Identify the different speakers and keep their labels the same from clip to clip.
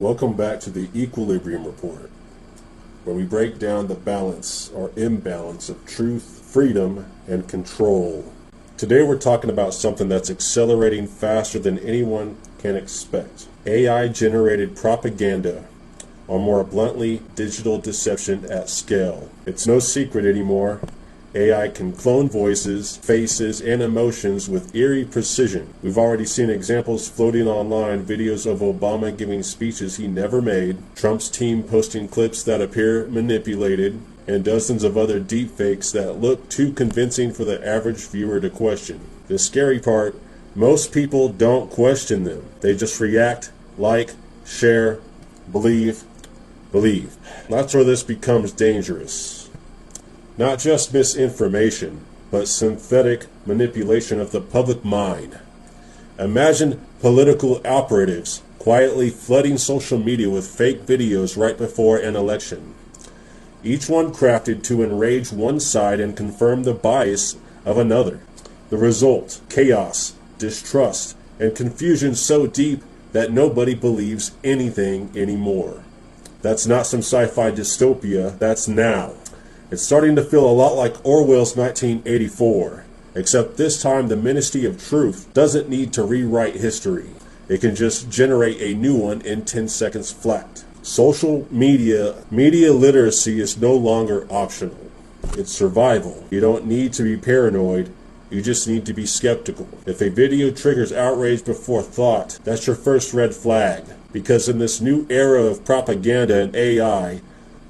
Speaker 1: Welcome back to the Equilibrium Report, where we break down the balance or imbalance of truth, freedom, and control. Today we're talking about something that's accelerating faster than anyone can expect. AI-generated propaganda, or more bluntly, digital deception at scale. It's no secret anymore. AI can clone voices, faces, and emotions with eerie precision. We've already seen examples floating online, videos of Obama giving speeches he never made, Trump's team posting clips that appear manipulated, and dozens of other deepfakes that look too convincing for the average viewer to question. The scary part, most people don't question them. They just react, like, share, believe. That's where this becomes dangerous. Not just misinformation, but synthetic manipulation of the public mind. Imagine political operatives quietly flooding social media with fake videos right before an election, each one crafted to enrage one side and confirm the bias of another. The result, chaos, distrust, and confusion so deep that nobody believes anything anymore. That's not some sci-fi dystopia, that's now. It's starting to feel a lot like Orwell's 1984, except this time the Ministry of Truth doesn't need to rewrite history. It can just generate a new one in 10 seconds flat. Social media literacy is no longer optional. It's survival. You don't need to be paranoid. You just need to be skeptical. If a video triggers outrage before thought, that's your first red flag. Because in this new era of propaganda and AI,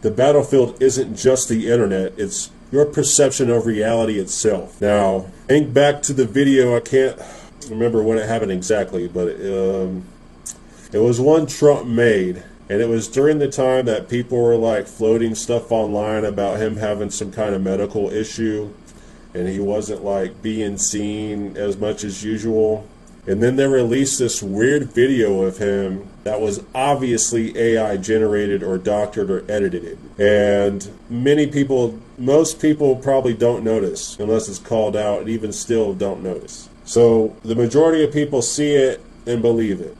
Speaker 1: the battlefield isn't just the internet, it's your perception of reality itself. Now, think back to the video, I can't remember when it happened exactly, but it was one Trump made, and it was during the time that people were like floating stuff online about him having some kind of medical issue, and he wasn't like being seen as much as usual. And then they released this weird video of him that was obviously AI generated or doctored or edited. And most people probably don't notice unless it's called out, and even still don't notice. So the majority of people see it and believe it.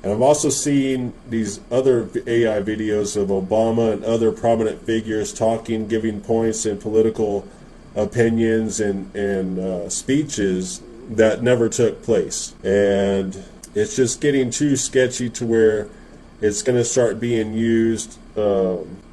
Speaker 1: And I've also seen these other AI videos of Obama and other prominent figures talking, giving points and political opinions and speeches that never took place, and it's just getting too sketchy to where it's going to start being used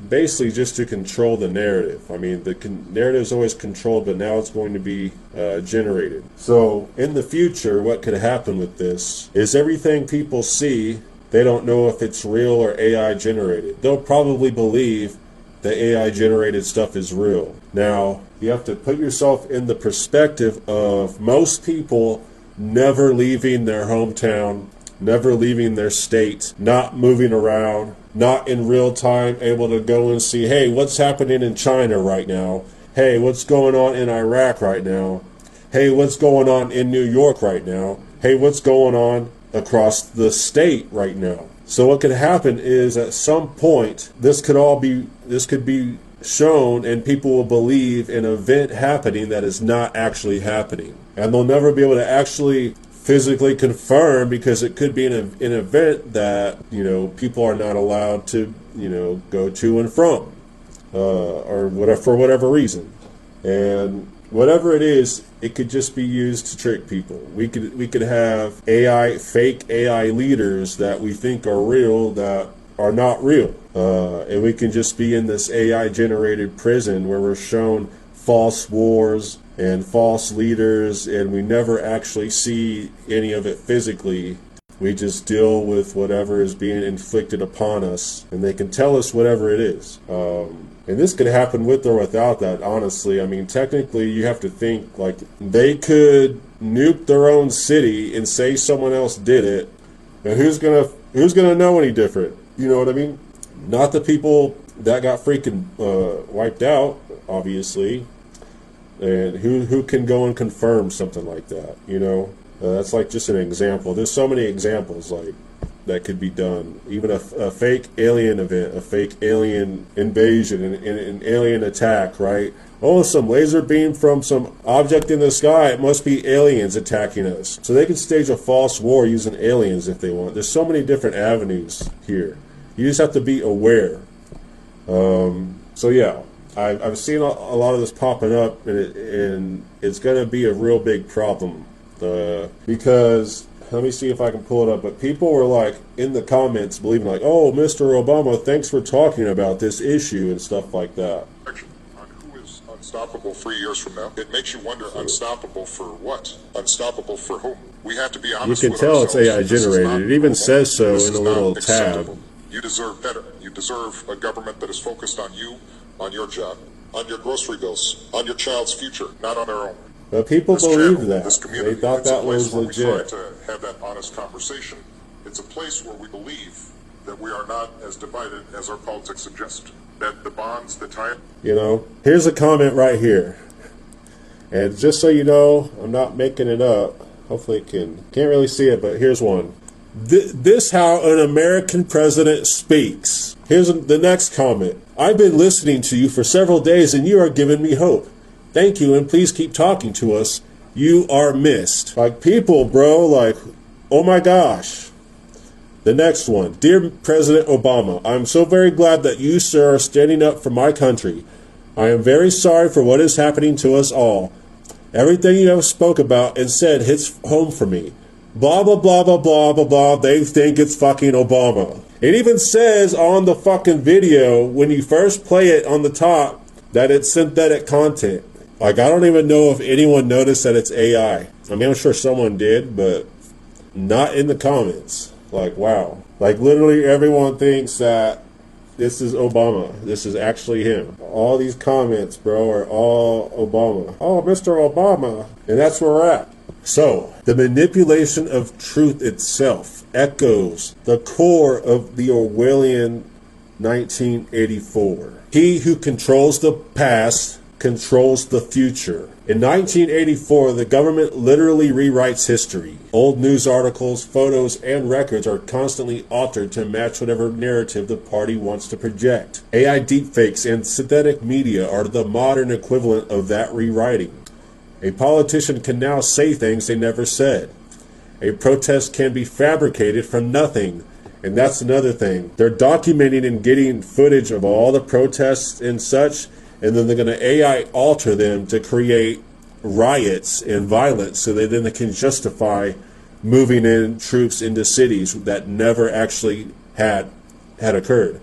Speaker 1: basically just to control the narrative. I mean, the narrative is always controlled, but now it's going to be generated. So in the future, what could happen with this is everything people see, they don't know if it's real or AI generated. They'll probably believe the AI generated stuff is real. Now, you have to put yourself in the perspective of most people never leaving their hometown, never leaving their state, not moving around, not in real time able to go and see, hey, what's happening in China right now? Hey, what's going on in Iraq right now? Hey, what's going on in New York right now? Hey, what's going on across the state right now? So what could happen is at some point this could be shown and people will believe an event happening that is not actually happening. And they'll never be able to actually physically confirm because it could be an event that, people are not allowed to, go to and from or whatever, for whatever reason. And whatever it is, it could just be used to trick people. We could have fake AI leaders that we think are real that are not real. And we can just be in this AI-generated prison where we're shown false wars and false leaders, and we never actually see any of it physically. We just deal with whatever is being inflicted upon us, and they can tell us whatever it is. And this could happen with or without that, honestly. I mean, technically, you have to think, like, they could nuke their own city and say someone else did it, and who's gonna know any different? You know what I mean? Not the people that got freaking wiped out, obviously, and who can go and confirm something like that, That's like just an example. There's so many examples, like, that could be done. Even a fake alien event, a fake alien invasion, an alien attack, right? Oh, some laser beam from some object in the sky. It must be aliens attacking us. So they can stage a false war using aliens if they want. There's so many different avenues here. You just have to be aware. So yeah, I've seen a lot of this popping up, and it's going to be a real big problem. Because, let me see if I can pull it up, but people were like in the comments believing like, oh, Mr. Obama, thanks for talking about this issue and stuff like that.
Speaker 2: On who is unstoppable 3 years from now, it makes you wonder, unstoppable for what? Unstoppable for whom? We have to be honest with ourselves.
Speaker 1: You can tell it's AI generated. It even says so in a little tab.
Speaker 2: You deserve better. You deserve a government that is focused on you, on your job, on your grocery bills, on your child's future, not on their own.
Speaker 1: But people believe that.
Speaker 2: This community,
Speaker 1: they thought that was legit.
Speaker 2: We try to have that honest conversation. It's a place where we believe that we are not as divided as our politics suggest. That the bonds, the time.
Speaker 1: You know, here's a comment right here. And just so you know, I'm not making it up. Hopefully can't really see it, but here's one. This how an American president speaks. Here's the next comment. I've been listening to you for several days and you are giving me hope. Thank you, and please keep talking to us. You are missed. Like, people, bro, like, oh my gosh. The next one. Dear President Obama, I'm so very glad that you, sir, are standing up for my country. I am very sorry for what is happening to us all. Everything you have spoke about and said hits home for me. Blah, blah, blah, blah, blah, blah, blah. They think it's fucking Obama. It even says on the fucking video, when you first play it on the top, that it's synthetic content. Like, I don't even know if anyone noticed that it's AI. I mean, I'm sure someone did, but not in the comments. Like, wow. Like, literally everyone thinks that this is Obama. This is actually him. All these comments, bro, are all Obama. Oh, Mr. Obama. And that's where we're at. So, the manipulation of truth itself echoes the core of the Orwellian 1984. He who controls the past controls the future. In 1984, the government literally rewrites history. Old news articles, photos, and records are constantly altered to match whatever narrative the party wants to project. AI deepfakes and synthetic media are the modern equivalent of that rewriting. A politician can now say things they never said. A protest can be fabricated from nothing. And that's another thing. They're documenting and getting footage of all the protests and such, and then they're going to AI alter them to create riots and violence so that then they can justify moving in troops into cities that never actually had occurred.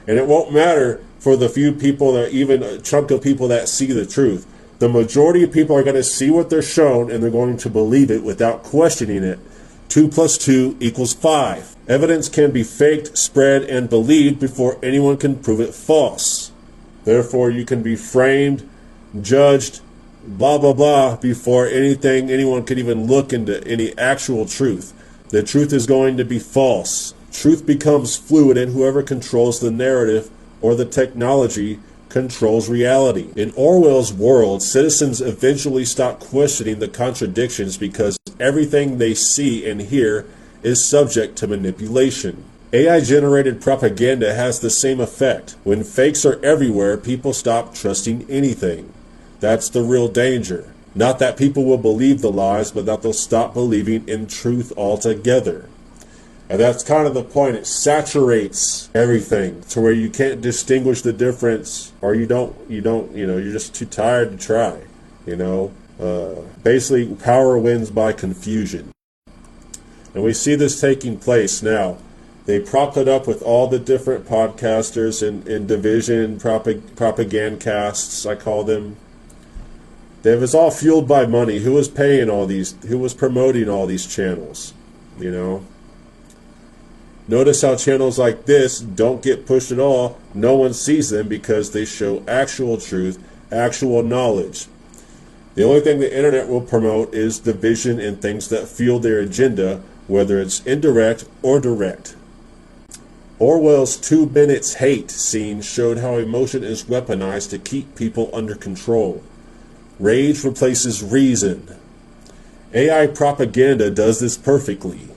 Speaker 1: And it won't matter for the few people, that even a chunk of people that see the truth. The majority of people are going to see what they're shown and they're going to believe it without questioning it. 2 + 2 = 5. Evidence can be faked, spread, and believed before anyone can prove it false. Therefore, you can be framed, judged, blah, blah, blah, before anyone can even look into any actual truth. The truth is going to be false. Truth becomes fluid, and whoever controls the narrative or the technology controls reality. In Orwell's world, citizens eventually stop questioning the contradictions because everything they see and hear is subject to manipulation. AI-generated propaganda has the same effect. When fakes are everywhere, people stop trusting anything. That's the real danger. Not that people will believe the lies, but that they'll stop believing in truth altogether. And that's kind of the point. It saturates everything to where you can't distinguish the difference, or you're just too tired to try. Basically, power wins by confusion. And we see this taking place now. They prop it up with all the different podcasters and division propagandacasts, I call them. It was all fueled by money. Who was paying all these? Who was promoting all these channels? Notice how channels like this don't get pushed at all. No one sees them because they show actual truth, actual knowledge. The only thing the internet will promote is division and things that fuel their agenda, whether it's indirect or direct. Orwell's 2 Minutes Hate scene showed how emotion is weaponized to keep people under control. Rage replaces reason. AI propaganda does this perfectly.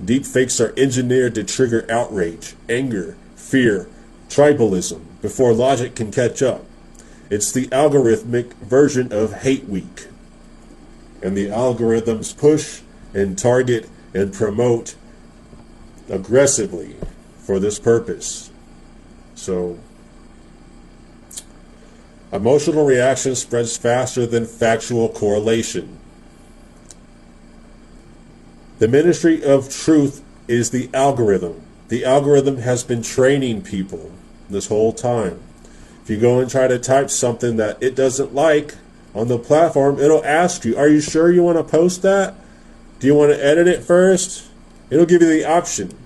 Speaker 1: Deepfakes are engineered to trigger outrage, anger, fear, tribalism, before logic can catch up. It's the algorithmic version of Hate Week. And the algorithms push and target and promote aggressively for this purpose. So, emotional reaction spreads faster than factual correlation. The ministry of truth is the algorithm. The algorithm has been training people this whole time. If you go and try to type something that it doesn't like on the platform, it'll ask you, are you sure you want to post that? Do you want to edit it first? It'll give you the option.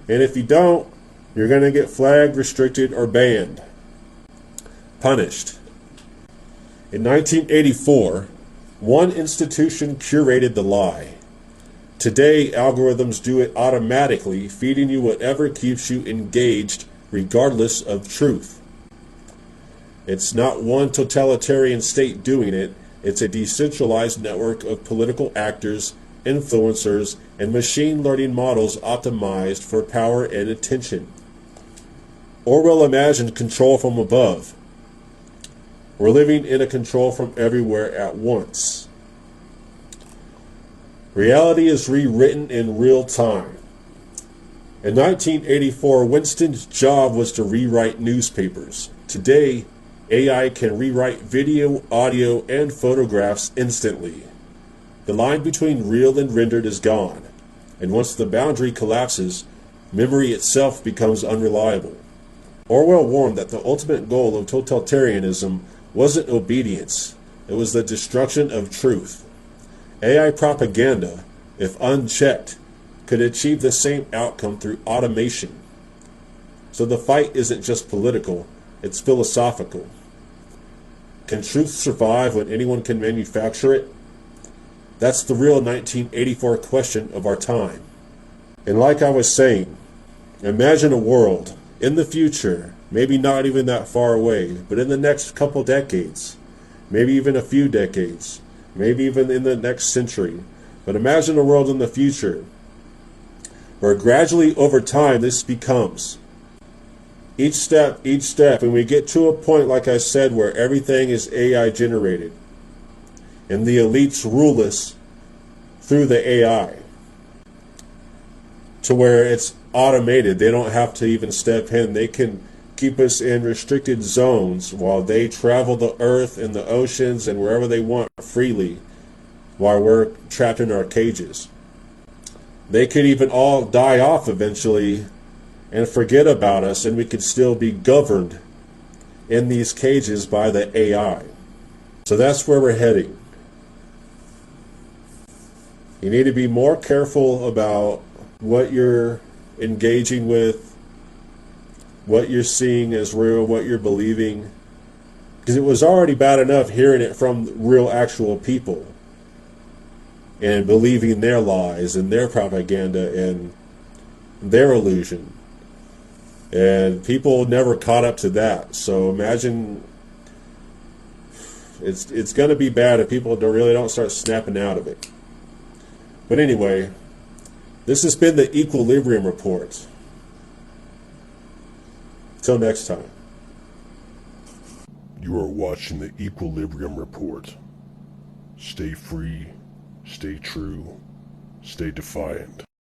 Speaker 1: And if you don't, you're going to get flagged, restricted, or banned. Punished. In 1984, one institution curated the lie. Today, algorithms do it automatically, feeding you whatever keeps you engaged, regardless of truth. It's not one totalitarian state doing it. It's a decentralized network of political actors, influencers, and machine learning models optimized for power and attention. Orwell imagined control from above. We're living in a control from everywhere at once. Reality is rewritten in real time. In 1984, Winston's job was to rewrite newspapers. Today, AI can rewrite video, audio, and photographs instantly. The line between real and rendered is gone, and once the boundary collapses, memory itself becomes unreliable. Orwell warned that the ultimate goal of totalitarianism wasn't obedience, it was the destruction of truth. AI propaganda, if unchecked, could achieve the same outcome through automation. So the fight isn't just political, it's philosophical. Can truth survive when anyone can manufacture it? That's the real 1984 question of our time. And like I was saying, imagine a world in the future, maybe not even that far away, but in the next couple decades, maybe even a few decades, maybe even in the next century. But imagine a world in the future where gradually over time this becomes each step, and we get to a point, like I said, where everything is AI generated and the elites rule us through the AI to where it's automated. They don't have to even step in. They can keep us in restricted zones while they travel the earth and the oceans and wherever they want freely while we're trapped in our cages. They could even all die off eventually and forget about us, and we could still be governed in these cages by the AI. So that's where we're heading. You need to be more careful about what you're engaging with, what you're seeing as real, what you're believing. Because it was already bad enough hearing it from real actual people and believing their lies and their propaganda and their illusion. And people never caught up to that. So imagine it's going to be bad if people really don't start snapping out of it. But anyway, this has been the Equilibrium Report. Till next time.
Speaker 3: You are watching the Equilibrium Report. Stay free, stay true, stay defiant.